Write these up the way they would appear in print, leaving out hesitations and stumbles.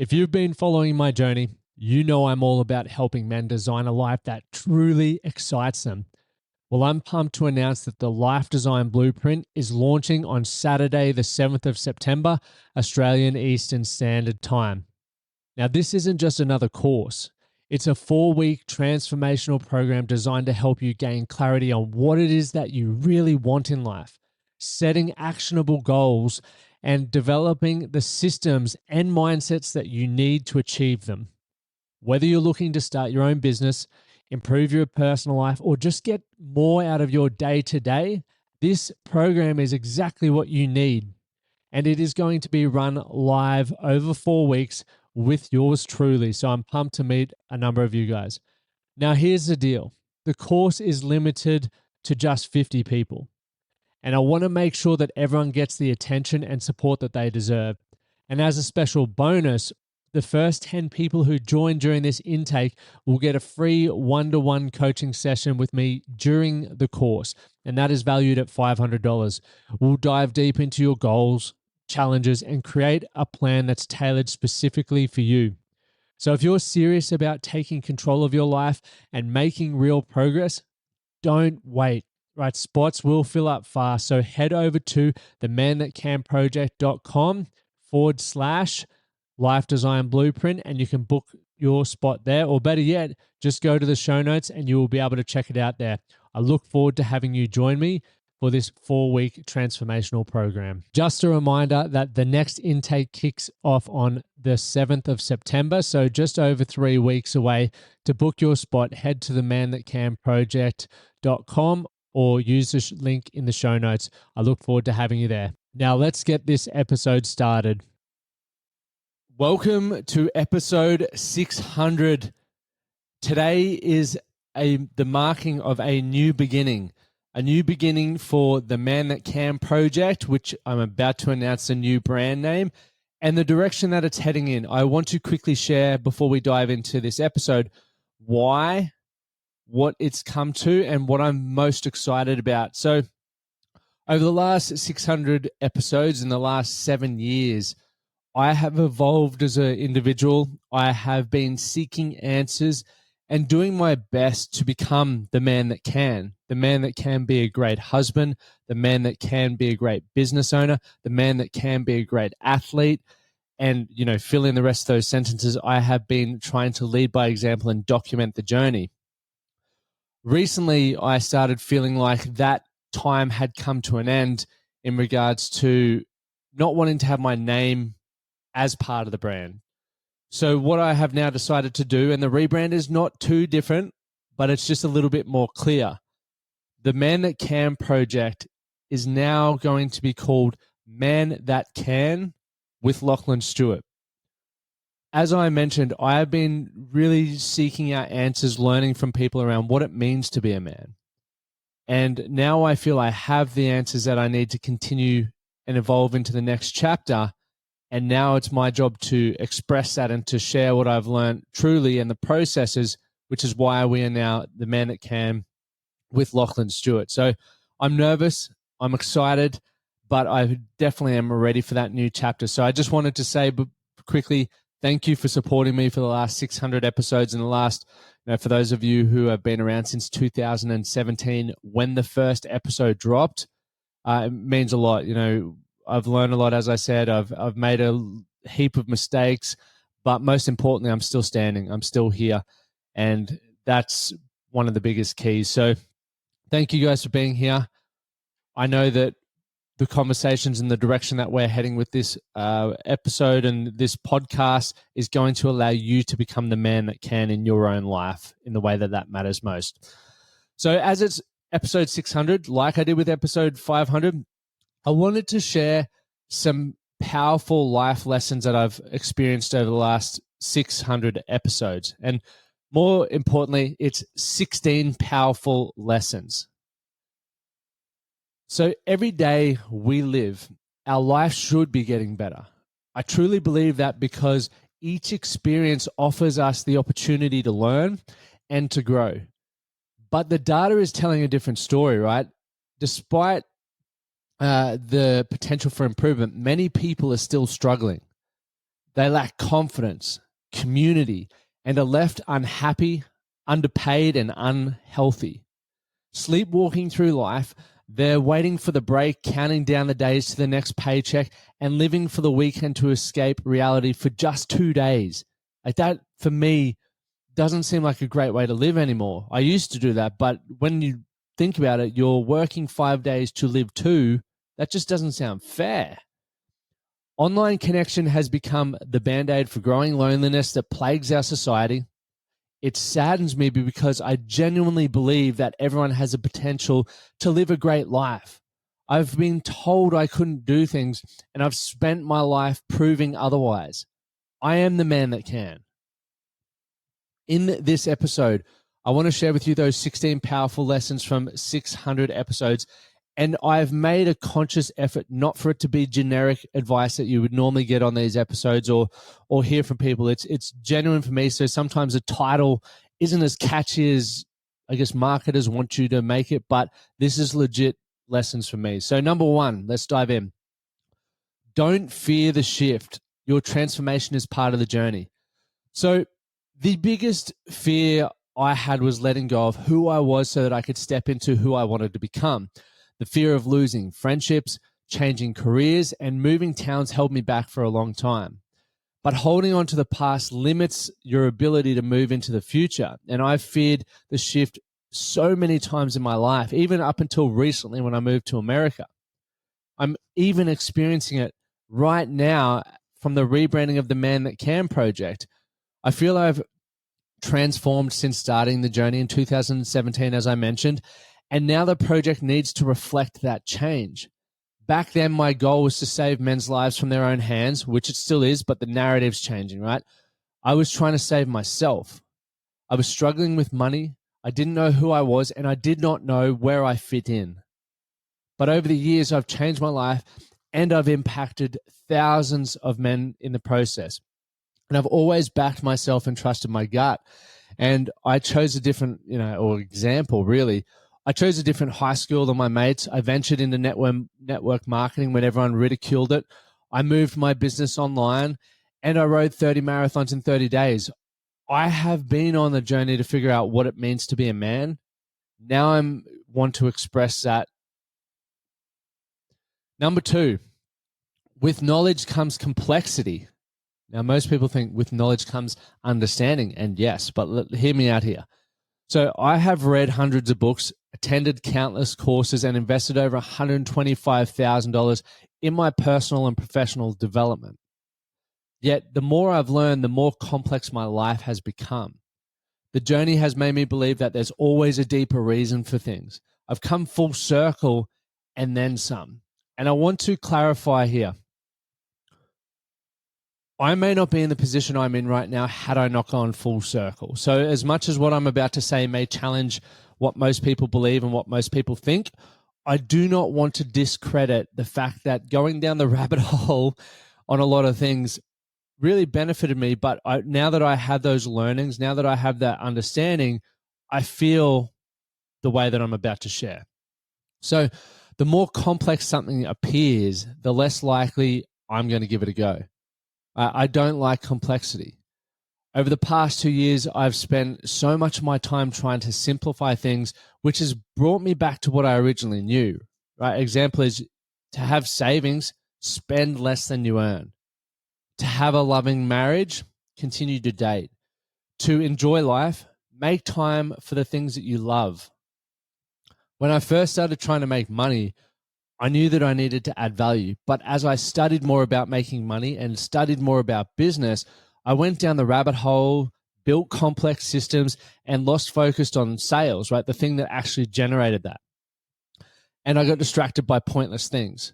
If you've been following my journey, you know I'm all about helping men design a life that truly excites them. Well, I'm pumped to announce that the Life Design Blueprint is launching on Saturday, the 7th of September, Australian Eastern Standard Time. Now, this isn't just another course. It's a 4-week transformational program designed to help you gain clarity on what it is that you really want in life, setting actionable goals, and developing the systems and mindsets that you need to achieve them. Whether you're looking to start your own business, improve your personal life, or just get more out of your day-to-day, this program is exactly what you need. And it is going to be run live over 4 weeks with yours truly. So I'm pumped to meet a number of you guys. Now, here's the deal. The course is limited to just 50 people. And I want to make sure that everyone gets the attention and support that they deserve. And as a special bonus, the first 10 people who join during this intake will get a free one-to-one coaching session with me during the course. And that is valued at $500. We'll dive deep into your goals, challenges, and create a plan that's tailored specifically for you. So if you're serious about taking control of your life and making real progress, don't wait. Right, spots will fill up fast. So head over to thementhatcanproject.com/Life Design Blueprint and you can book your spot there. Or better yet, just go to the show notes and you will be able to check it out there. I look forward to having you join me for this 4-week transformational program. Just a reminder that the next intake kicks off on the 7th of September, so just over 3 weeks away. To book your spot, head to thementhatcanproject.com or use the link in the show notes. I look forward to having you there. Now let's get this episode started. Welcome to episode 600. Today is the marking of a new beginning for the Man That Can project, which I'm about to announce a new brand name and the direction that it's heading in. I want to quickly share before we dive into this episode why, what it's come to, and what I'm most excited about. So over the last 600 episodes in the last 7 years, I have evolved as an individual. I have been seeking answers and doing my best to become the man that can be a great husband, the man that can be a great business owner, the man that can be a great athlete, and, fill in the rest of those sentences. I have been trying to lead by example and document the journey. Recently, I started feeling like that time had come to an end in regards to not wanting to have my name as part of the brand. So what I have now decided to do, and the rebrand is not too different, but it's just a little bit more clear. The Man That Can project is now going to be called Man That Can with Lachlan Stuart. As I mentioned, I have been really seeking out answers, learning from people around what it means to be a man. And now I feel I have the answers that I need to continue and evolve into the next chapter. And now it's my job to express that and to share what I've learned truly and the processes, which is why we are now the Man That Can with Lachlan Stuart. So I'm nervous, I'm excited, but I definitely am ready for that new chapter. So I just wanted to say quickly, thank you for supporting me for the last 600 episodes and the last, for those of you who have been around since 2017, when the first episode dropped, it means a lot. I've learned a lot, as I said. I've made a heap of mistakes, but most importantly, I'm still standing. I'm still here, and that's one of the biggest keys. So thank you guys for being here. I know that the conversations and the direction that we're heading with this episode and this podcast is going to allow you to become the man that can in your own life in the way that matters most. So as it's episode 600, like I did with episode 500, I wanted to share some powerful life lessons that I've experienced over the last 600 episodes. And more importantly, it's 16 powerful lessons. So every day we live, our life should be getting better. I truly believe that because each experience offers us the opportunity to learn and to grow. But the data is telling a different story, right? Despite the potential for improvement, many people are still struggling. They lack confidence, community, and are left unhappy, underpaid, and unhealthy. Sleepwalking through life, they're waiting for the break, counting down the days to the next paycheck, and living for the weekend to escape reality for just 2 days. Like that, for me, doesn't seem like a great way to live anymore. I used to do that, but when you think about it, you're working 5 days to live 2. That just doesn't sound fair. Online connection has become the band-aid for growing loneliness that plagues our society. It saddens me because I genuinely believe that everyone has a potential to live a great life. I've been told I couldn't do things, and I've spent my life proving otherwise. I am the man that can. In this episode, I want to share with you those 16 powerful lessons from 600 episodes. And I've made a conscious effort not for it to be generic advice that you would normally get on these episodes or hear from people. It's genuine for me. So sometimes the title isn't as catchy as I guess marketers want you to make it, but this is legit lessons for me. So number 1, let's dive in. Don't fear the shift. Your transformation is part of the journey. So the biggest fear I had was letting go of who I was so that I could step into who I wanted to become. The fear of losing friendships, changing careers, and moving towns held me back for a long time. But holding on to the past limits your ability to move into the future. And I've feared the shift so many times in my life, even up until recently when I moved to America. I'm even experiencing it right now from the rebranding of the Man That Can project. I feel I've transformed since starting the journey in 2017, as I mentioned, and now the project needs to reflect that change. Back then, my goal was to save men's lives from their own hands, which it still is, but the narrative's changing, right? I was trying to save myself. I was struggling with money. I didn't know who I was, and I did not know where I fit in. But over the years, I've changed my life, and I've impacted thousands of men in the process. And I've always backed myself and trusted my gut. And I chose a different, example, really. I chose a different high school than my mates. I ventured into network marketing when everyone ridiculed it. I moved my business online, and I rode 30 marathons in 30 days. I have been on the journey to figure out what it means to be a man. Now I want to express that. Number 2, with knowledge comes complexity. Now, most people think with knowledge comes understanding, and yes, but hear me out here. So I have read hundreds of books, attended countless courses, and invested over $125,000 in my personal and professional development. Yet the more I've learned, the more complex my life has become. The journey has made me believe that there's always a deeper reason for things. I've come full circle and then some. And I want to clarify here. I may not be in the position I'm in right now had I not gone full circle. So as much as what I'm about to say may challenge what most people believe and what most people think, I do not want to discredit the fact that going down the rabbit hole on a lot of things really benefited me. But now that I have those learnings, now that I have that understanding, I feel the way that I'm about to share. So the more complex something appears, the less likely I'm going to give it a go. I don't like complexity. Over the past 2 years, I've spent so much of my time trying to simplify things, which has brought me back to what I originally knew. Right? Example is to have savings, spend less than you earn. To have a loving marriage, continue to date. To enjoy life, make time for the things that you love. When I first started trying to make money, I knew that I needed to add value. But as I studied more about making money and studied more about business, I went down the rabbit hole, built complex systems, and lost focus on sales, right? The thing that actually generated that. And I got distracted by pointless things.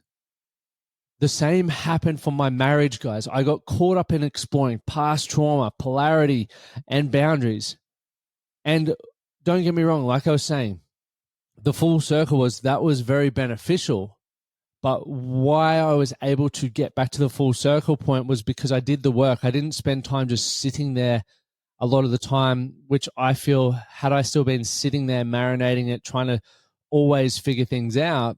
The same happened for my marriage, guys. I got caught up in exploring past trauma, polarity, and boundaries. And don't get me wrong, like I was saying, the full circle was very beneficial. But why I was able to get back to the full circle point was because I did the work. I didn't spend time just sitting there a lot of the time, which I feel had I still been sitting there marinating it, trying to always figure things out,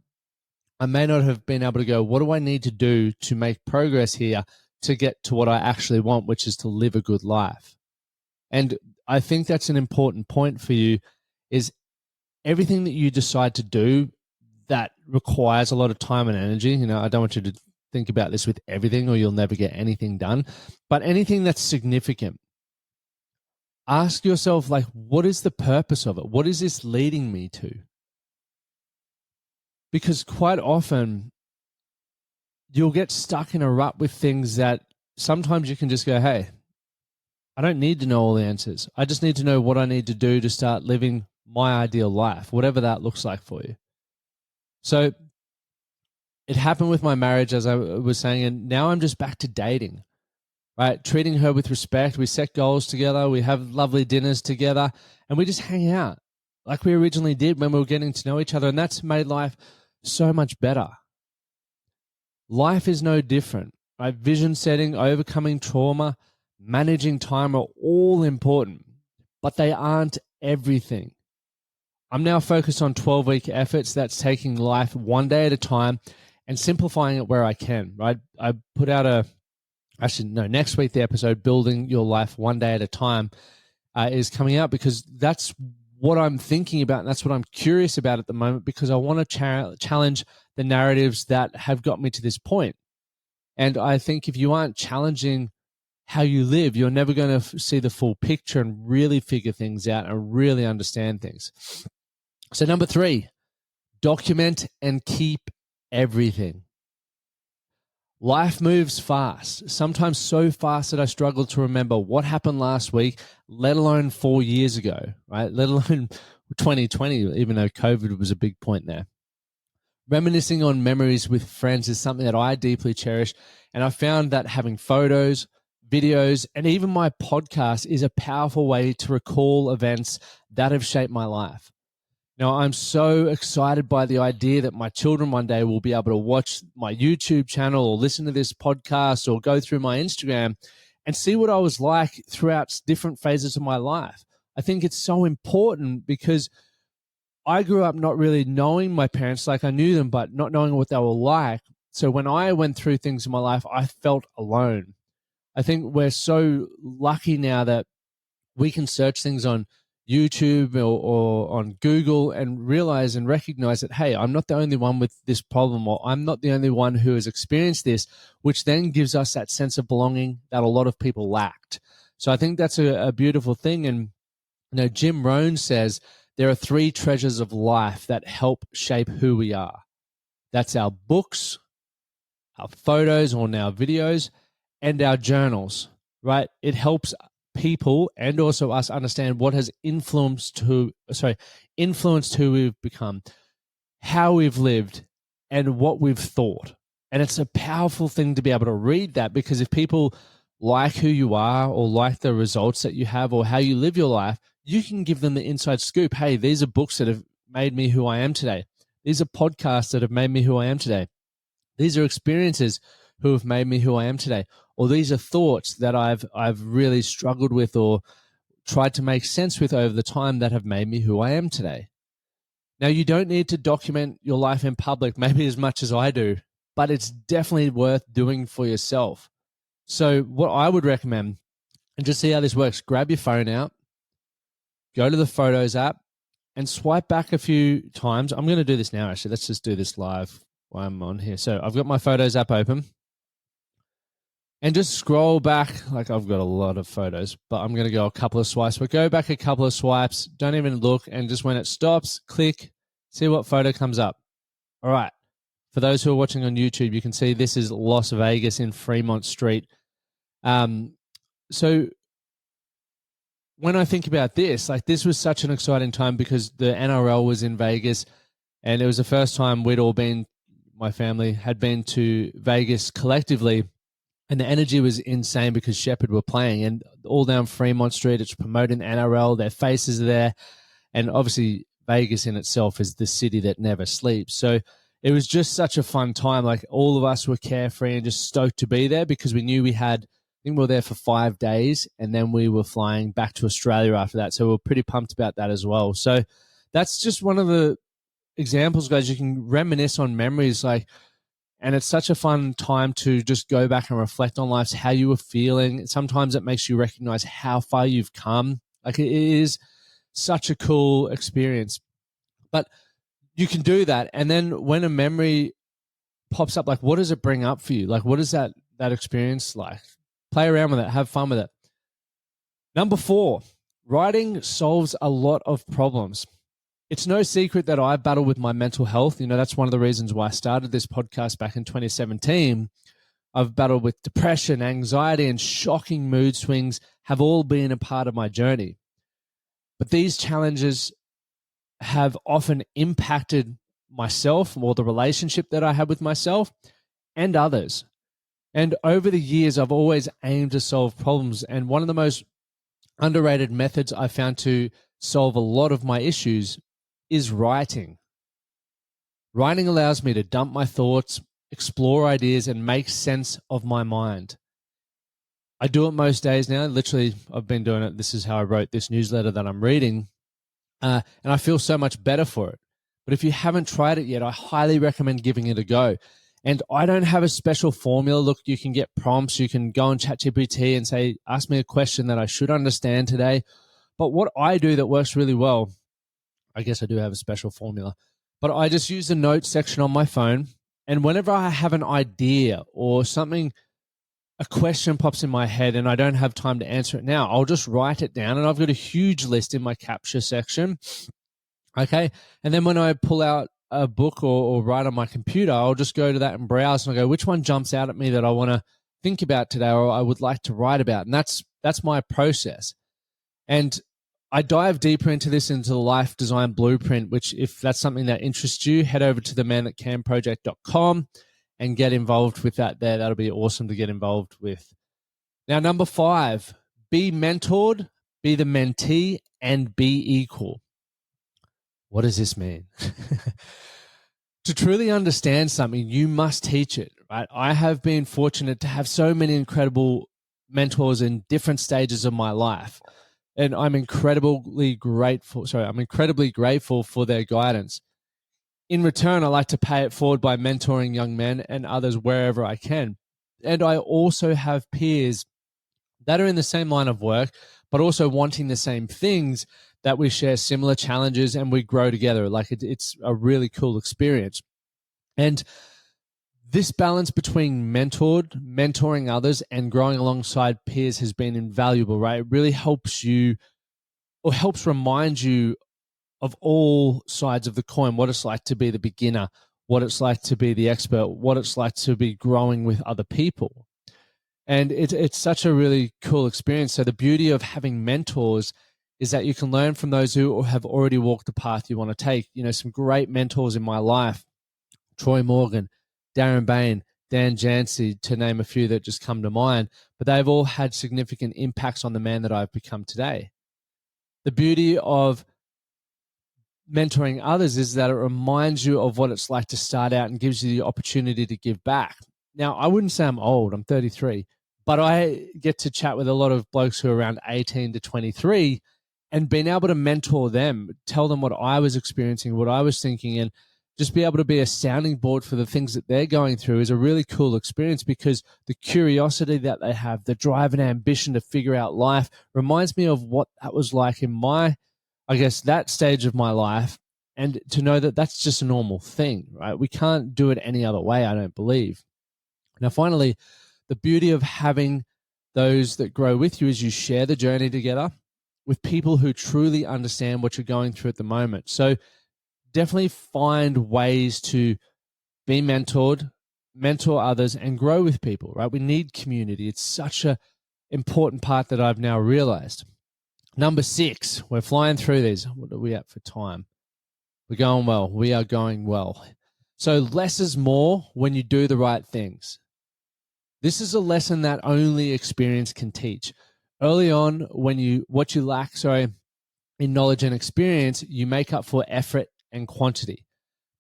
I may not have been able to go, what do I need to do to make progress here to get to what I actually want, which is to live a good life. And I think that's an important point for you, is everything that you decide to do that requires a lot of time and energy. I don't want you to think about this with everything or you'll never get anything done, but anything that's significant, ask yourself, like, what is the purpose of it? What is this leading me to? Because quite often you'll get stuck in a rut with things that sometimes you can just go, hey, I don't need to know all the answers. I just need to know what I need to do to start living my ideal life, whatever that looks like for you. So it happened with my marriage, as I was saying, and now I'm just back to dating, right? Treating her with respect. We set goals together. We have lovely dinners together, and we just hang out like we originally did when we were getting to know each other. And that's made life so much better. Life is no different, right? Vision setting, overcoming trauma, managing time are all important, but they aren't everything. I'm now focused on 12-week efforts. That's taking life one day at a time and simplifying it where I can, right? I put out next week, the episode, Building Your Life One Day at a Time, is coming out, because that's what I'm thinking about. And that's what I'm curious about at the moment, because I want to challenge the narratives that have got me to this point. And I think if you aren't challenging how you live, you're never going to see the full picture and really figure things out and really understand things. So 3, document and keep everything. Life moves fast, sometimes so fast that I struggle to remember what happened last week, let alone 4 years ago, right? Let alone 2020, even though COVID was a big point there. Reminiscing on memories with friends is something that I deeply cherish, and I found that having photos, videos, and even my podcast is a powerful way to recall events that have shaped my life. Now, I'm so excited by the idea that my children one day will be able to watch my YouTube channel or listen to this podcast or go through my Instagram and see what I was like throughout different phases of my life. I think it's so important, because I grew up not really knowing my parents. Like, I knew them, but not knowing what they were like. So when I went through things in my life, I felt alone. I think we're so lucky now that we can search things on YouTube or on Google and realize and recognize that, hey, I'm not the only one with this problem, or I'm not the only one who has experienced this, which then gives us that sense of belonging that a lot of people lacked. So I think that's a beautiful thing. And Jim Rohn says there are 3 treasures of life that help shape who we are. That's our books, our photos or now videos, and our journals, right? It helps people and also us understand what has influenced who we've become, how we've lived, and what we've thought. And it's a powerful thing to be able to read that, because if people like who you are or like the results that you have or how you live your life, you can give them the inside scoop. Hey, these are books that have made me who I am today. These are podcasts that have made me who I am today. These are experiences who have made me who I am today. Or these are thoughts that I've really struggled with or tried to make sense with over the time that have made me who I am today. Now, you don't need to document your life in public, maybe as much as I do, but it's definitely worth doing for yourself. So what I would recommend, and just see how this works, grab your phone out, go to the Photos app, and swipe back a few times. I'm going to do this now, actually. Let's just do this live while I'm on here. So I've got my Photos app open. And just scroll back. Like, I've got a lot of photos, but I'm going to go a couple of swipes. But go back a couple of swipes. Don't even look. And just when it stops, click, see what photo comes up. All right. For those who are watching on YouTube, you can see this is Las Vegas in Fremont Street. So when I think about this, like, this was such an exciting time because the NRL was in Vegas, and it was the first time we'd all been, my family had been to Vegas collectively. And the energy was insane because Shepherd were playing, and all down Fremont Street, it's promoting the NRL. Their faces are there. And obviously Vegas in itself is the city that never sleeps. So it was just such a fun time. Like, all of us were carefree and just stoked to be there because we knew I think we were there for 5 days, and then we were flying back to Australia after that. So we were pretty pumped about that as well. So that's just one of the examples, guys. You can reminisce on memories. Like, And it's such a fun time to just go back and reflect on life, how you were feeling. Sometimes it makes you recognize how far you've come. Like, it is such a cool experience. But you can do that. And then when a memory pops up, like, what does it bring up for you? Like, what is that experience like? Play around with it. Have fun with it. Number 4, writing solves a lot of problems. It's no secret that I battle with my mental health. You know, that's one of the reasons why I started this podcast back in 2017. I've battled with depression, anxiety, and shocking mood swings have all been a part of my journey. But these challenges have often impacted myself or the relationship that I have with myself and others. And over the years, I've always aimed to solve problems. And one of the most underrated methods I found to solve a lot of my issues is writing. Writing allows me to dump my thoughts, explore ideas, and make sense of my mind. I do it most days now. Literally, I've been doing it. This is how I wrote this newsletter that I'm reading. And I feel so much better for it. But if you haven't tried it yet, I highly recommend giving it a go. And I don't have a special formula. Look, you can get prompts. You can go on ChatGPT and say, ask me a question that I should understand today. But what I do that works really well, I guess I do have a special formula, but I just use the notes section on my phone. And whenever I have an idea or something, a question pops in my head and I don't have time to answer it now, I'll just write it down. And I've got a huge list in my capture section. Okay. And then when I pull out a book or write on my computer, I'll just go to that and browse and I go, which one jumps out at me that I want to think about today or I would like to write about? And that's my process. And I dive deeper into this, into the Life Design Blueprint, which if that's something that interests you, head over to themanthatcanproject.com and get involved with that there. That'll be awesome to get involved with. Now, number 5, be mentored, be the mentee, and be equal. What does this mean? To truly understand something, you must teach it, right? I have been fortunate to have so many incredible mentors in different stages of my life. And I'm incredibly grateful for their guidance. In return, I like to pay it forward by mentoring young men and others wherever I can. And I also have peers that are in the same line of work, but also wanting the same things, that we share similar challenges and we grow together. Like it's a really cool experience. And this balance between mentoring others and growing alongside peers has been invaluable, right? It really helps you or helps remind you of all sides of the coin, what it's like to be the beginner, what it's like to be the expert, what it's like to be growing with other people. And it's such a really cool experience. So the beauty of having mentors is that you can learn from those who have already walked the path you want to take. You know, some great mentors in my life, Troy Morgan, Darren Bain, Dan Jancy, to name a few that just come to mind, but they've all had significant impacts on the man that I've become today. The beauty of mentoring others is that it reminds you of what it's like to start out and gives you the opportunity to give back. Now, I wouldn't say I'm old, I'm 33, but I get to chat with a lot of blokes who are around 18 to 23 and being able to mentor them, tell them what I was experiencing, what I was thinking, and just be able to be a sounding board for the things that they're going through is a really cool experience because the curiosity that they have, the drive and ambition to figure out life reminds me of what that was like in my, I guess, that stage of my life, and to know that that's just a normal thing, right? We can't do it any other way, I don't believe. Now, finally, the beauty of having those that grow with you is you share the journey together with people who truly understand what you're going through at the moment. So definitely find ways to be mentored, mentor others, and grow with people, right? We need community. It's such an important part that I've now realized. Number 6, we're flying through these. What are we at for time? We're going well. We are going well. So less is more when you do the right things. This is a lesson that only experience can teach. Early on, what you lack, in knowledge and experience, you make up for effort and quantity.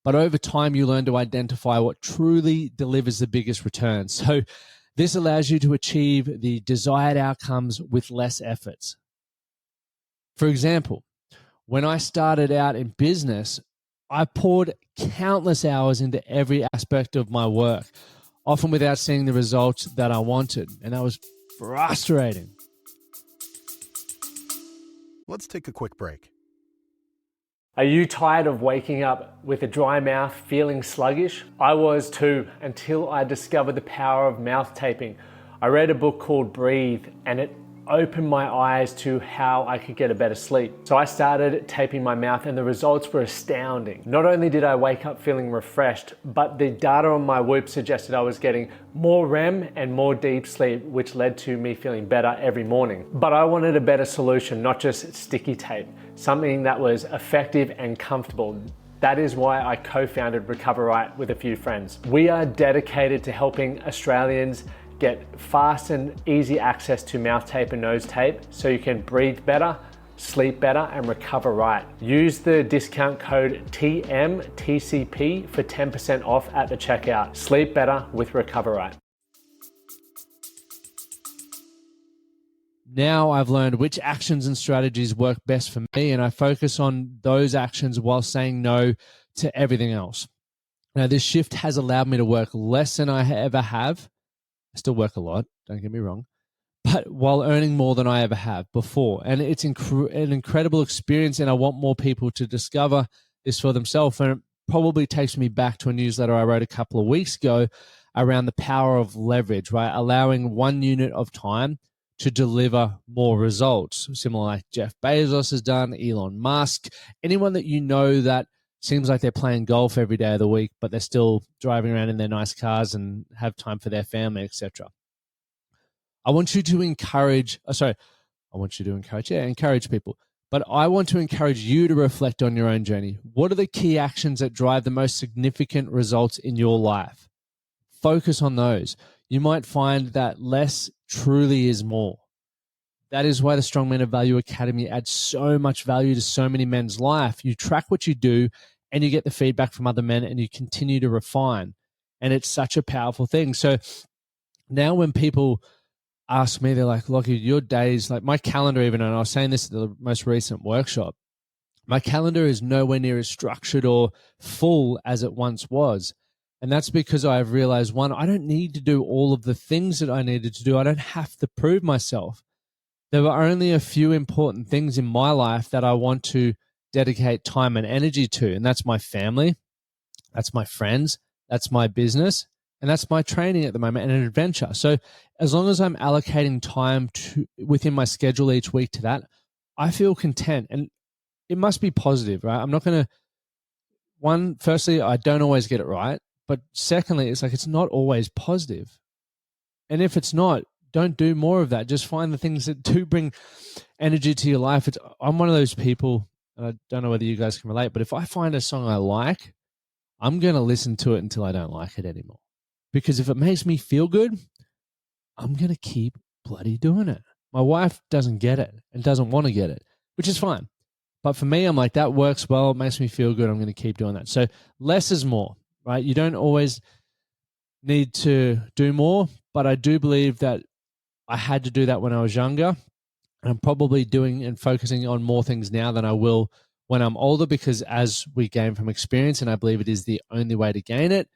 But over time, you learn to identify what truly delivers the biggest returns. So this allows you to achieve the desired outcomes with less efforts. For example, when I started out in business, I poured countless hours into every aspect of my work, often without seeing the results that I wanted. And that was frustrating. Let's take a quick break. Are you tired of waking up with a dry mouth, feeling sluggish? I was too, until I discovered the power of mouth taping. I read a book called Breathe, and it opened my eyes to how I could get a better sleep. So I started taping my mouth, and the results were astounding. Not only did I wake up feeling refreshed, but the data on my Whoop suggested I was getting more REM and more deep sleep, which led to me feeling better every morning. But I wanted a better solution, not just sticky tape, something that was effective and comfortable. That is why I co-founded Recover Right with a few friends. We are dedicated to helping Australians get fast and easy access to mouth tape and nose tape so you can breathe better, sleep better, and recover right. Use the discount code TMTCP for 10% off at the checkout. Sleep better with Recover Right. Now I've learned which actions and strategies work best for me, and I focus on those actions while saying no to everything else. Now, this shift has allowed me to work less than I ever have. I still work a lot, don't get me wrong, but while earning more than I ever have before. And it's an incredible experience, and I want more people to discover this for themselves. And it probably takes me back to a newsletter I wrote a couple of weeks ago around the power of leverage, right? Allowing 1 unit of time to deliver more results, similar like Jeff Bezos has done, Elon Musk, anyone that you know that seems like they're playing golf every day of the week, but they're still driving around in their nice cars and have time for their family, etc. I want you to encourage people. But I want to encourage you to reflect on your own journey. What are the key actions that drive the most significant results in your life? Focus on those. You might find that less truly is more. That is why the Strong Men of Value Academy adds so much value to so many men's life. You track what you do and you get the feedback from other men and you continue to refine. And it's such a powerful thing. So now when people ask me, they're like, Lockie, your days, like my calendar even, and I was saying this at the most recent workshop, my calendar is nowhere near as structured or full as it once was. And that's because I've realized, one, I don't need to do all of the things that I needed to do. I don't have to prove myself. There were only a few important things in my life that I want to dedicate time and energy to. And that's my family, that's my friends, that's my business, and that's my training at the moment and an adventure. So as long as I'm allocating time within my schedule each week to that, I feel content. And it must be positive, right? I'm not going to, firstly, I don't always get it right. But secondly, it's like it's not always positive. And if it's not, don't do more of that. Just find the things that do bring energy to your life. I'm one of those people, and I don't know whether you guys can relate, but if I find a song I like, I'm going to listen to it until I don't like it anymore. Because if it makes me feel good, I'm going to keep bloody doing it. My wife doesn't get it and doesn't want to get it, which is fine. But for me, I'm like, that works well. It makes me feel good. I'm going to keep doing that. So less is more, right? You don't always need to do more, but I do believe that I had to do that when I was younger. And I'm probably doing and focusing on more things now than I will when I'm older, because as we gain from experience, and I believe it is the only way to gain it,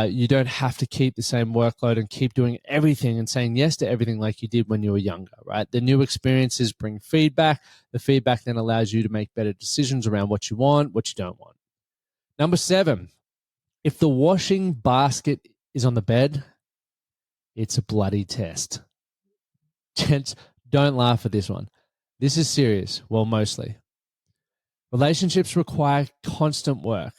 you don't have to keep the same workload and keep doing everything and saying yes to everything like you did when you were younger, right? The new experiences bring feedback. The feedback then allows you to make better decisions around what you want, what you don't want. Number 7, if the washing basket is on the bed, it's a bloody test. Gents, don't laugh at this one. This is serious. Well, mostly. Relationships require constant work.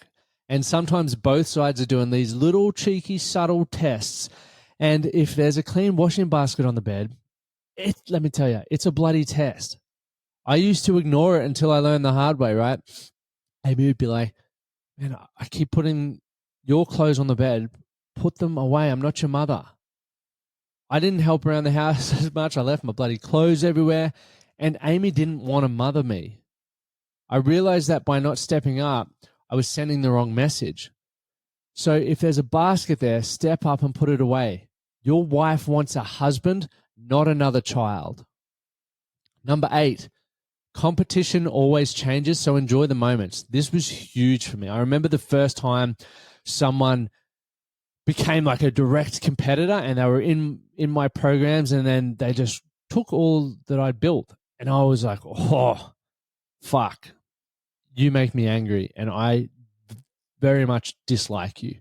And sometimes both sides are doing these little cheeky, subtle tests. And if there's a clean washing basket on the bed, let me tell you, it's a bloody test. I used to ignore it until I learned the hard way, right? Amy would be like, man, I keep putting your clothes on the bed. Put them away. I'm not your mother. I didn't help around the house as much. I left my bloody clothes everywhere. And Amy didn't want to mother me. I realized that by not stepping up, I was sending the wrong message. So if there's a basket there, step up and put it away. Your wife wants a husband, not another child. Number 8, Competition always changes, so enjoy the moments. This was huge for me. I remember the first time someone became like a direct competitor and they were in my programs, and then they just took all that I built. And I was like, oh, fuck, you make me angry, and I very much dislike you.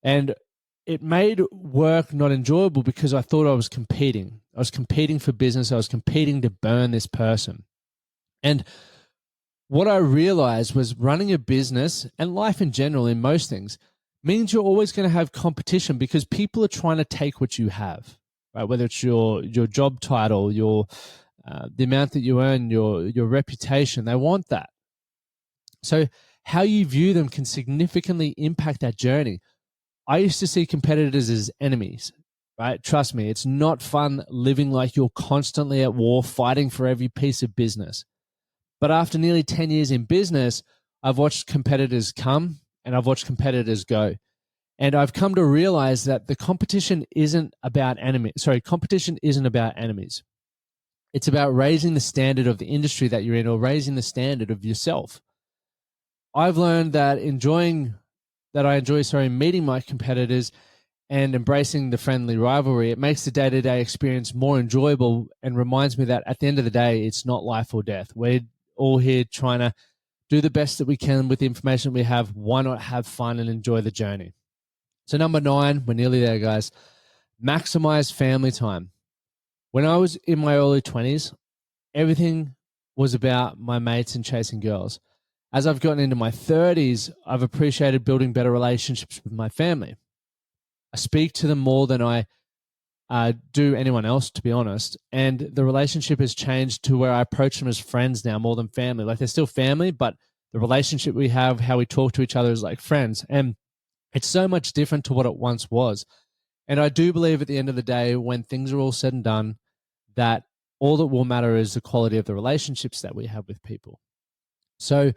And it made work not enjoyable because I thought I was competing. I was competing for business. I was competing to burn this person. And what I realized was running a business and life in general, in most things, means you're always going to have competition because people are trying to take what you have, right? Whether it's your job title, the amount that you earn, your reputation, they want that. So how you view them can significantly impact that journey. I used to see competitors as enemies, right? Trust me, it's not fun living like you're constantly at war, fighting for every piece of business. But after nearly 10 years in business, I've watched competitors come and I've watched competitors go. And I've come to realize that the competition isn't about enemies. Competition isn't about enemies. It's about raising the standard of the industry that you're in, or raising the standard of yourself. I've learned that I enjoy meeting my competitors and embracing the friendly rivalry. It makes the day-to-day experience more enjoyable and reminds me that at the end of the day, it's not life or death. We're all here trying to do the best that we can with the information we have. Why not have fun and enjoy the journey? So number 9, we're nearly there, guys. Maximize family time. When I was in my early 20s, everything was about my mates and chasing girls. As I've gotten into my 30s, I've appreciated building better relationships with my family. I speak to them more than I do anyone else, to be honest. And the relationship has changed to where I approach them as friends now more than family. Like, they're still family, but the relationship we have, how we talk to each other, is like friends. And it's so much different to what it once was. And I do believe at the end of the day, when things are all said and done, that all that will matter is the quality of the relationships that we have with people. So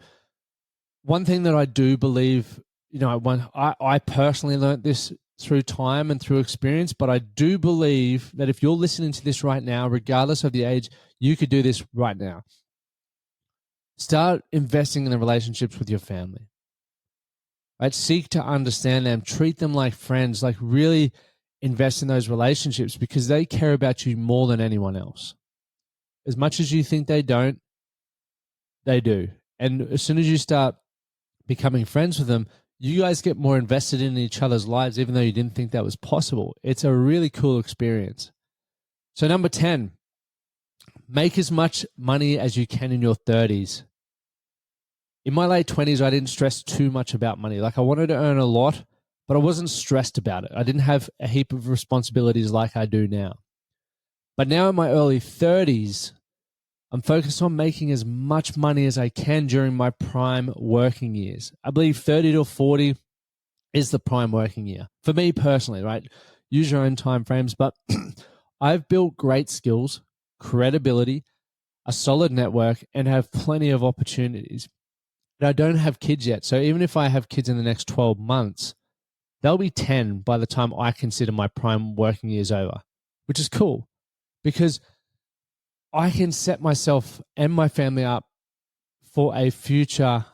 one thing that I do believe, I personally learned this through time and through experience, but I do believe that if you're listening to this right now, regardless of the age, you could do this right now. Start investing in the relationships with your family. Right? Seek to understand them, treat them like friends, like really invest in those relationships because they care about you more than anyone else. As much as you think they don't, they do. And as soon as you start becoming friends with them, you guys get more invested in each other's lives, even though you didn't think that was possible. It's a really cool experience. So number 10, make as much money as you can in your 30s. In my late 20s, I didn't stress too much about money. Like, I wanted to earn a lot, but I wasn't stressed about it. I didn't have a heap of responsibilities like I do now. But now in my early 30s, I'm focused on making as much money as I can during my prime working years. I believe 30 to 40 is the prime working year. For me personally, right? Use your own time frames, but I've built great skills, credibility, a solid network, and have plenty of opportunities. And I don't have kids yet. So even if I have kids in the next 12 months, they'll be 10 by the time I consider my prime working years over, which is cool because I can set myself and my family up for a future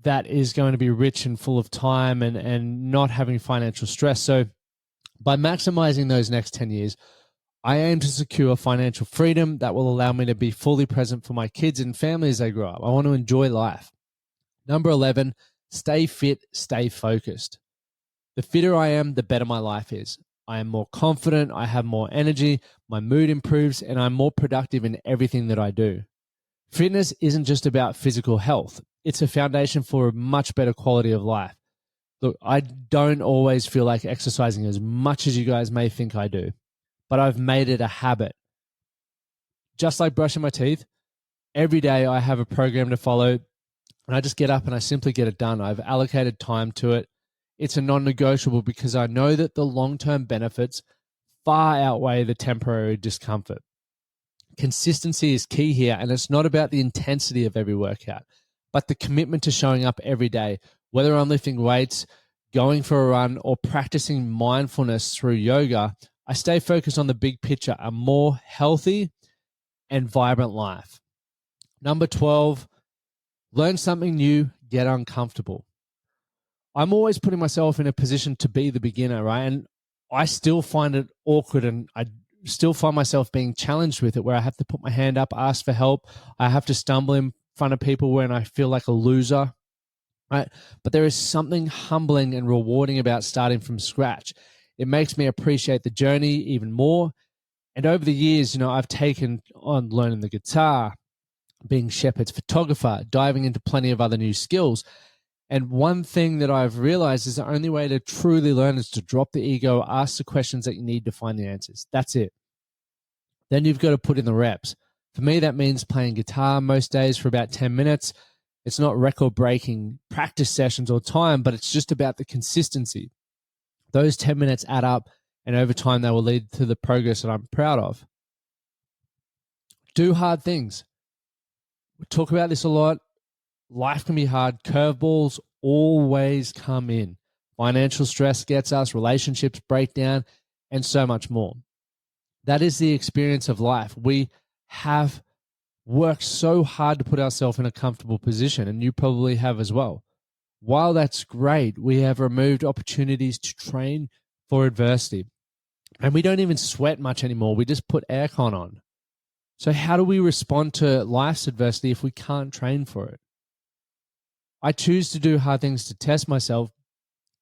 that is going to be rich and full of time and not having financial stress. So by maximizing those next 10 years, I aim to secure financial freedom that will allow me to be fully present for my kids and family as they grow up. I want to enjoy life. Number 11, stay fit, stay focused. The fitter I am, the better my life is. I am more confident, I have more energy, my mood improves, and I'm more productive in everything that I do. Fitness isn't just about physical health. It's a foundation for a much better quality of life. Look, I don't always feel like exercising as much as you guys may think I do, but I've made it a habit. Just like brushing my teeth, every day I have a program to follow, and I just get up and I simply get it done. I've allocated time to it. It's a non-negotiable because I know that the long-term benefits far outweigh the temporary discomfort. Consistency is key here, and it's not about the intensity of every workout, but the commitment to showing up every day, whether I'm lifting weights, going for a run, or practicing mindfulness through yoga. I stay focused on the big picture, a more healthy and vibrant life. Number 12, learn something new, get uncomfortable. I'm always putting myself in a position to be the beginner, right? And I still find it awkward, and I still find myself being challenged with it, where I have to put my hand up, ask for help. I have to stumble in front of people when I feel like a loser, right? But there is something humbling and rewarding about starting from scratch. It makes me appreciate the journey even more. And over the years, I've taken on learning the guitar, being Shepard's photographer, diving into plenty of other new skills. And one thing that I've realized is the only way to truly learn is to drop the ego, ask the questions that you need to find the answers. That's it. Then you've got to put in the reps. For me, that means playing guitar most days for about 10 minutes. It's not record-breaking practice sessions or time, but it's just about the consistency. Those 10 minutes add up, and over time, they will lead to the progress that I'm proud of. Do hard things. We talk about this a lot. Life can be hard. Curveballs always come in. Financial stress gets us, relationships break down, and so much more. That is the experience of life. We have worked so hard to put ourselves in a comfortable position, and you probably have as well. While that's great, we have removed opportunities to train for adversity. And we don't even sweat much anymore. We just put aircon on. So how do we respond to life's adversity if we can't train for it? I choose to do hard things to test myself.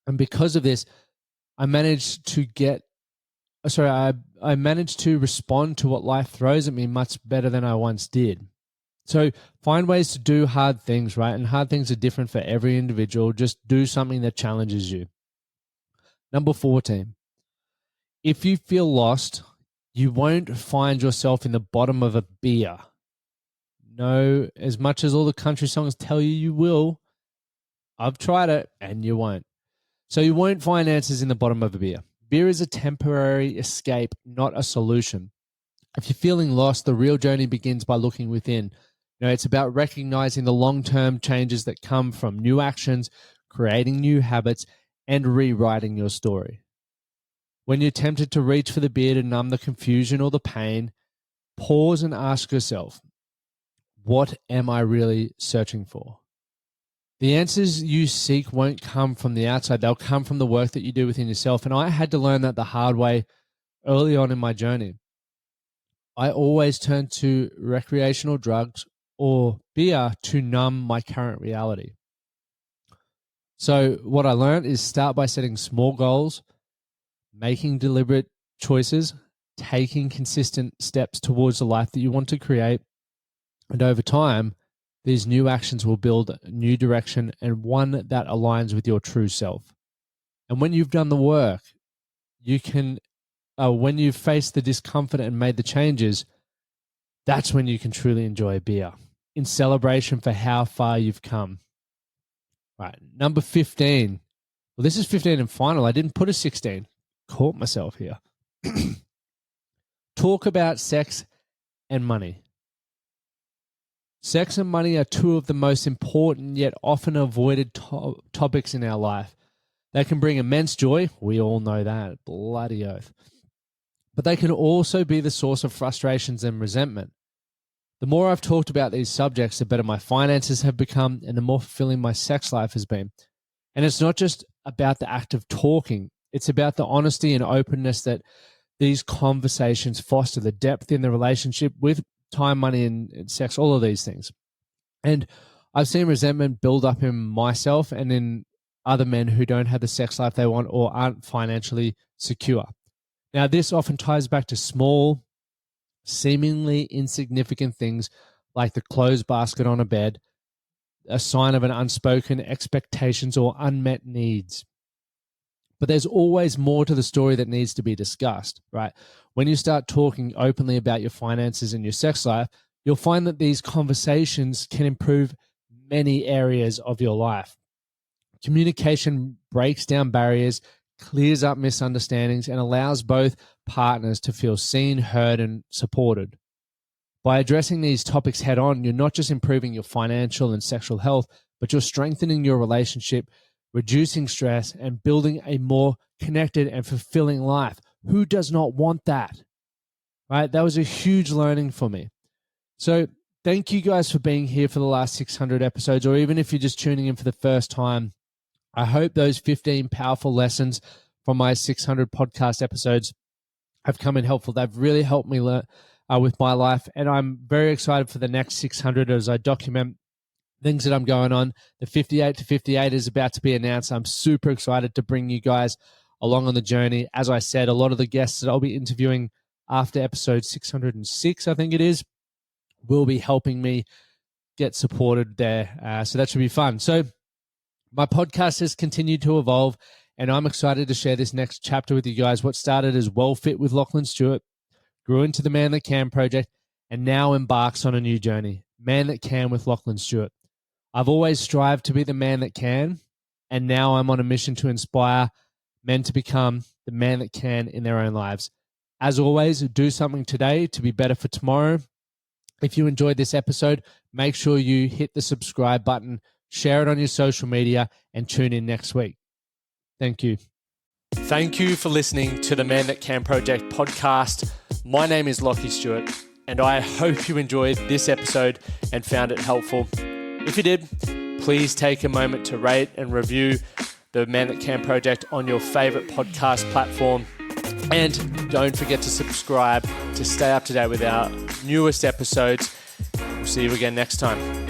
And because of this, I managed to respond to what life throws at me much better than I once did. So find ways to do hard things, right? And hard things are different for every individual. Just do something that challenges you. Number 14, if you feel lost, you won't find yourself in the bottom of a beer. No, as much as all the country songs tell you you will, I've tried it and you won't. So you won't find answers in the bottom of a beer. Beer is a temporary escape, not a solution. If you're feeling lost, the real journey begins by looking within. It's about recognizing the long-term changes that come from new actions, creating new habits, and rewriting your story. When you're tempted to reach for the beer to numb the confusion or the pain, pause and ask yourself, what am I really searching for? The answers you seek won't come from the outside. They'll come from the work that you do within yourself. And I had to learn that the hard way early on in my journey. I always turned to recreational drugs or beer to numb my current reality. So what I learned is start by setting small goals, making deliberate choices, taking consistent steps towards the life that you want to create. And over time, these new actions will build a new direction and one that aligns with your true self. And when you've done the work, you can, when you've faced the discomfort and made the changes, that's when you can truly enjoy a beer in celebration for how far you've come. Right, number 15. Well, this is 15 and final. I didn't put a 16. Caught myself here. Talk about sex and money. Sex and money are two of the most important yet often avoided topics in our life. They can bring immense joy. We all know that. Bloody oath. But they can also be the source of frustrations and resentment. The more I've talked about these subjects, the better my finances have become and the more fulfilling my sex life has been. And it's not just about the act of talking. It's about the honesty and openness that these conversations foster, the depth in the relationship with time, money, and sex, all of these things. And I've seen resentment build up in myself and in other men who don't have the sex life they want or aren't financially secure. Now, this often ties back to small, seemingly insignificant things like the clothes basket on a bed, a sign of an unspoken expectations or unmet needs. But there's always more to the story that needs to be discussed, right? When you start talking openly about your finances and your sex life, you'll find that these conversations can improve many areas of your life. Communication breaks down barriers, clears up misunderstandings, and allows both partners to feel seen, heard, and supported. By addressing these topics head on, you're not just improving your financial and sexual health, but you're strengthening your relationship, reducing stress, and building a more connected and fulfilling life. Who does not want that? Right? That was a huge learning for me. So thank you guys for being here for the last 600 episodes, or even if you're just tuning in for the first time. I hope those 15 powerful lessons from my 600 podcast episodes have come in helpful. They've really helped me learn with my life, and I'm very excited for the next 600 as I document things that I'm going on. The 58 to 58 is about to be announced. I'm super excited to bring you guys along on the journey. As I said, a lot of the guests that I'll be interviewing after episode 606, I think it is, will be helping me get supported there. So that should be fun. So my podcast has continued to evolve, and I'm excited to share this next chapter with you guys. What started as Well Fit with Lachlan Stuart grew into the Man That Can project, and now embarks on a new journey, Man That Can with Lachlan Stuart. I've always strived to be the man that can, and now I'm on a mission to inspire men to become the man that can in their own lives. As always, do something today to be better for tomorrow. If you enjoyed this episode, make sure you hit the subscribe button, share it on your social media, and tune in next week. Thank you. Thank you for listening to the Man That Can Project podcast. My name is Lachie Stuart, and I hope you enjoyed this episode and found it helpful. If you did, please take a moment to rate and review the Man That Can Project on your favorite podcast platform. And don't forget to subscribe to stay up to date with our newest episodes. We'll see you again next time.